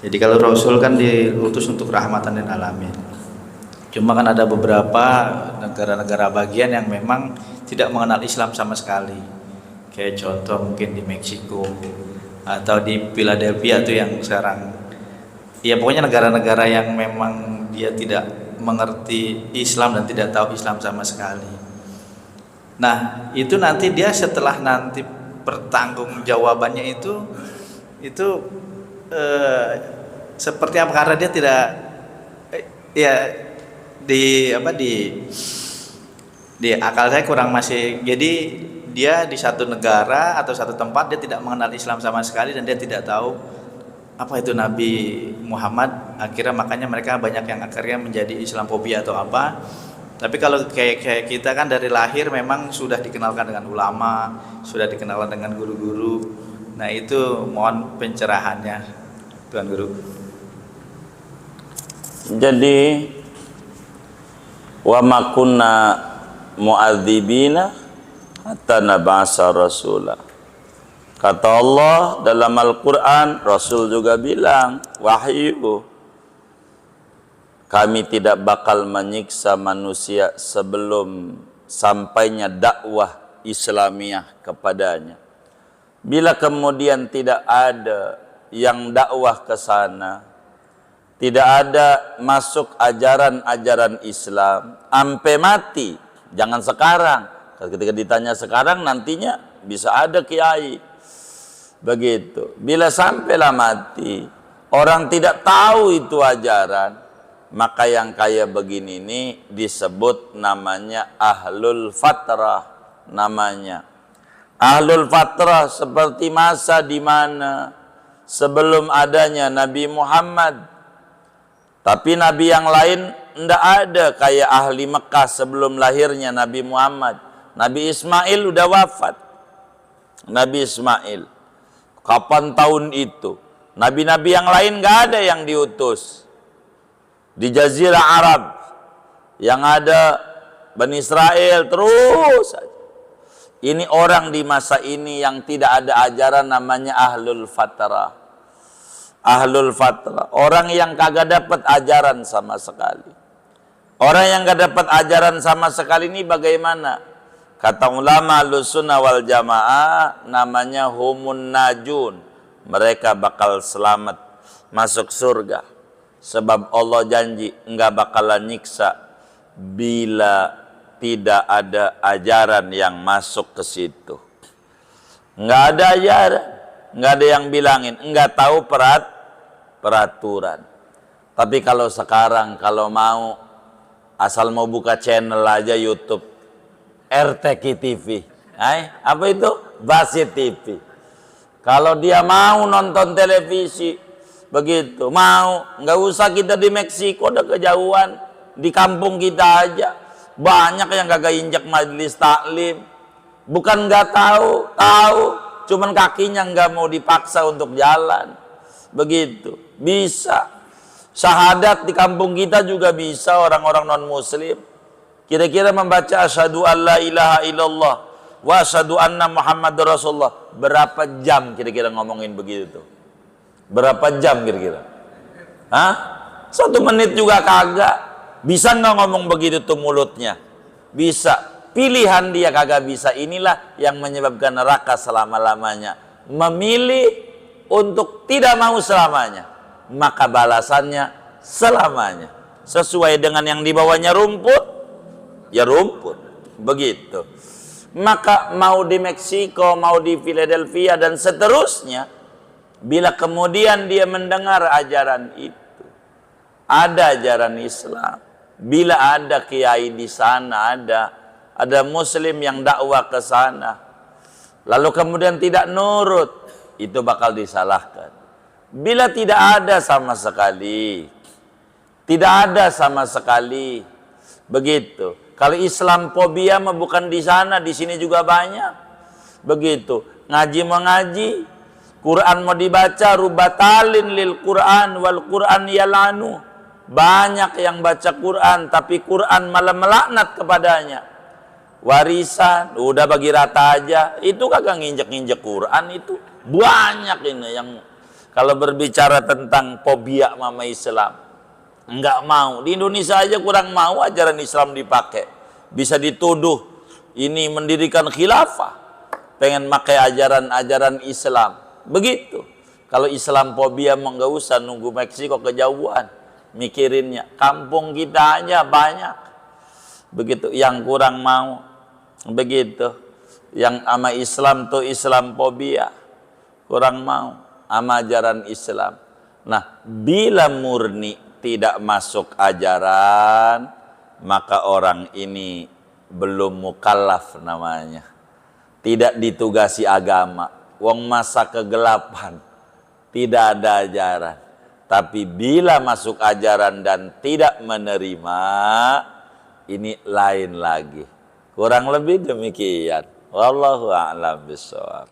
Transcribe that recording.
Jadi kalau Rasul kan diutus untuk rahmatan lil alamin. Cuma kan ada beberapa negara-negara bagian yang memang tidak mengenal Islam sama sekali. Kayak contoh mungkin di Meksiko atau di Philadelphia tuh yang sekarang. Ya pokoknya negara-negara yang memang dia tidak mengerti Islam dan tidak tahu Islam sama sekali. Nah, itu nanti dia setelah nanti pertanggungjawabannya itu seperti apa, karena dia tidak ya di akal saya kurang masih. Jadi dia di satu negara atau satu tempat dia tidak mengenal Islam sama sekali dan dia tidak tahu apa itu Nabi Muhammad. Akhirnya makanya mereka banyak yang akhirnya menjadi Islamfobia atau apa. Tapi kalau kayak kita kan dari lahir memang sudah dikenalkan dengan ulama, sudah dikenalkan dengan guru-guru. Nah itu mohon pencerahannya Tuan Guru. Jadi wa ma kunna mu'adzibina hatta nab'asa rasula. Kata Allah dalam Al-Quran, Rasul juga bilang, wahyu, kami tidak bakal menyiksa manusia sebelum sampainya dakwah Islamiyah kepadanya. Bila kemudian tidak ada yang dakwah ke sana, tidak ada masuk ajaran-ajaran Islam, sampai mati, jangan sekarang. Ketika ditanya sekarang, nantinya bisa ada kiai. Begitu. Bila sampailah mati, orang tidak tahu itu ajaran, maka yang kayak begini ini disebut namanya ahlul fatrah. Namanya ahlul fatrah seperti masa di mana sebelum adanya Nabi Muhammad. Tapi Nabi yang lain tidak ada kayak ahli Mekah sebelum lahirnya Nabi Muhammad. Nabi Ismail udah wafat. Nabi Ismail. Kapan tahun itu? Nabi-nabi yang lain nggak ada yang diutus. Di Jazirah Arab yang ada Bani Israel terus saja. Ini orang di masa ini yang tidak ada ajaran namanya ahlul fatrah. Ahlul fatrah, orang yang kagak dapat ajaran sama sekali. Orang yang gak dapat ajaran sama sekali ini bagaimana? Kata ulama Ahlussunnah wal Jamaah, namanya humun najun. Mereka bakal selamat masuk surga. Sebab Allah janji enggak bakalan nyiksa bila tidak ada ajaran yang masuk ke situ. Enggak ada ajaran, enggak ada yang bilangin, enggak tahu peraturan. Tapi kalau sekarang kalau mau asal mau buka channel aja YouTube RTQ TV. Apa itu? Basit TV. Kalau dia mau nonton televisi begitu, mau, nggak usah kita di Meksiko, udah kejauhan, di kampung kita aja banyak yang kagak injak majelis taklim. Bukan nggak tahu, cuman kakinya nggak mau dipaksa untuk jalan. Begitu, bisa. Syahadat di kampung kita juga bisa orang-orang non muslim. Kira-kira membaca asyhadu alla ilaha illallah wa asyhadu anna muhammadar rasulullah berapa jam kira-kira ngomongin begitu tuh? Berapa jam kira-kira? 1 menit juga kagak. Bisa nggak ngomong begitu tuh mulutnya? Bisa. Pilihan dia kagak bisa. Inilah yang menyebabkan neraka selama-lamanya. Memilih untuk tidak mau selamanya, maka balasannya selamanya. Sesuai dengan yang dibawanya rumput, ya rumput. Begitu. Maka mau di Meksiko, mau di Philadelphia dan seterusnya, bila kemudian dia mendengar ajaran itu, ada ajaran Islam, bila ada kiai di sana, ada muslim yang dakwah ke sana, lalu kemudian tidak nurut, itu bakal disalahkan. Bila tidak ada sama sekali, begitu. Kalau Islamfobia mah bukan di sana, di sini juga banyak. Begitu. Ngaji mengaji, Quran mau dibaca, rubatalin lil Quran wal Quran yalanu. Banyak yang baca Quran, tapi Quran malah melaknat kepadanya. Warisan, udah bagi rata aja. Itu kagak nginjek-nginjek Quran itu. Banyak ini yang Kalau berbicara tentang fobia sama Islam, enggak mau. Di Indonesia aja kurang mau ajaran Islam dipakai. Bisa dituduh ini mendirikan khilafah, pengen pakai ajaran-ajaran Islam. Begitu. Kalau Islam fobia mau nggak usah nunggu Meksiko kejauhan mikirinnya. Kampung kita aja banyak. Begitu yang kurang mau. Begitu. Yang ama Islam tuh Islam fobia. Kurang mau sama ajaran Islam. Nah, bila murni tidak masuk ajaran, maka orang ini belum mukallaf namanya. Tidak ditugasi agama. Wong masa kegelapan, tidak ada ajaran. Tapi bila masuk ajaran dan tidak menerima, ini lain lagi. Kurang lebih demikian. Wallahu a'lam bishawab.